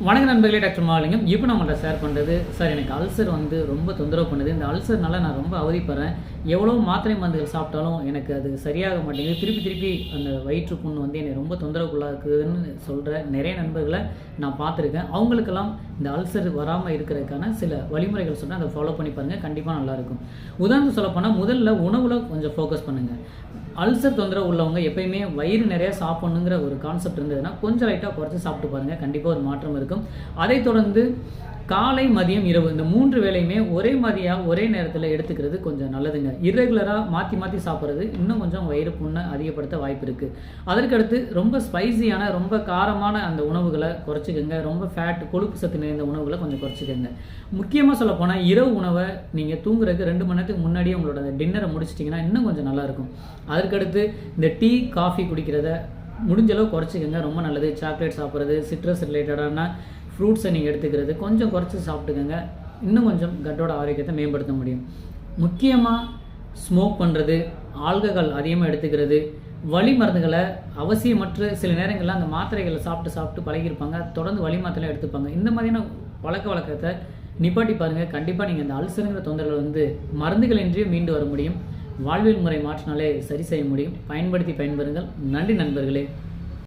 வணக்கம் நண்பர்களே, டாக்டர் மாலிங்கம். இப்போ நம்மள்ட்ட ஷேர் பண்ணுறது, சார் எனக்கு அல்சர் வந்து ரொம்ப தொந்தரவு பண்ணுது. இந்த அல்சர்னால நான் ரொம்ப அவதிப்படுறேன். எவ்வளோ மாத்திரை மருந்துகள் சாப்பிட்டாலும் எனக்கு அது சரியாக மாட்டேங்குது. திருப்பி அந்த வயிற்று புண்ணு வந்து என்னை ரொம்ப தொந்தரவுக்குள்ளாக்குதுன்னு சொல்கிற நிறைய நண்பர்களை நான் பார்த்துருக்கேன். அவங்களுக்கெல்லாம் இந்த அல்சர் வராமல் இருக்கிறதுக்கான சில வழிமுறைகள் சொன்னால் அதை ஃபாலோ பண்ணி பாருங்கள், கண்டிப்பாக நல்லாயிருக்கும். உதாரணத்துக்கு சொல்லப்போனால் முதல்ல உணவில் கொஞ்சம் ஃபோக்கஸ் பண்ணுங்கள். அல்சர் தொந்தரவு உள்ளவங்க எப்பயுமே வயிறு நிறைய சாப்பிடணுங்கிற ஒரு கான்செப்ட் இருந்ததுன்னா கொஞ்சம் லைட்டாக குறைச்சி சாப்பிட்டு பாருங்கள், கண்டிப்பாக ஒரு மாற்றம் இருக்கும். அதைத் தொடர்ந்து காலை, மதியம், இரவு இந்த 3 வேளையுமே ஒரே மாதிரியாக ஒரே நேரத்தில் எடுத்துக்கிறது கொஞ்சம் நல்லதுங்க. இர்ரெகுலராக மாற்றி சாப்பிட்றது இன்னும் கொஞ்சம் வயிறு புண்ணை அதிகப்படுத்த வாய்ப்பு இருக்குது. அதற்கடுத்து ரொம்ப ஸ்பைசியான, ரொம்ப காரமான அந்த உணவுகளை குறைச்சிக்கோங்க. ரொம்ப ஃபேட், கொழுப்பு சத்து நிறைந்த உணவுகளை கொஞ்சம் குறைச்சிக்கோங்க. முக்கியமாக சொல்லப்போனால் இரவு உணவை நீங்கள் தூங்குறதுக்கு 2 மணி நேரத்துக்கு முன்னாடியே உங்களோட டின்னரை முடிச்சிட்டிங்கன்னா இன்னும் கொஞ்சம் நல்லாயிருக்கும். அதற்கடுத்து இந்த டீ, காஃபி குடிக்கிறத முடிஞ்சளவு குறைச்சிக்கோங்க, ரொம்ப நல்லது. சாக்லேட் சாப்பிட்றது, சிட்ரஸ் ரிலேட்டடான ஃப்ரூட்ஸை நீங்கள் எடுத்துக்கிறது கொஞ்சம் குறைச்சி சாப்பிட்டுக்கோங்க, இன்னும் கொஞ்சம் கட்டோட ஆரோக்கியத்தை மேம்படுத்த முடியும். முக்கியமாக ஸ்மோக் பண்ணுறது, ஆல்கஹால் அதிகமாக எடுத்துக்கிறது, வலி மருந்துகளை அவசியமற்ற சில நேரங்களில் அந்த மாத்திரைகளை சாப்பிட்டு பழகியிருப்பாங்க, தொடர்ந்து வலி மாத்திரை எடுத்துப்பாங்க. இந்த மாதிரியான பழக்க வழக்கத்தை நிப்பாட்டி பாருங்கள், கண்டிப்பாக நீங்கள் அந்த அல்சருங்கிற தொந்தரவில் வந்து மருந்துகளின்றியே மீண்டு வர முடியும். வாழ்வியல் முறை மாற்றினாலே சரி செய்ய முடியும். பயன்படுத்தி பயன்பெறுங்கள். நன்றி நண்பர்களே.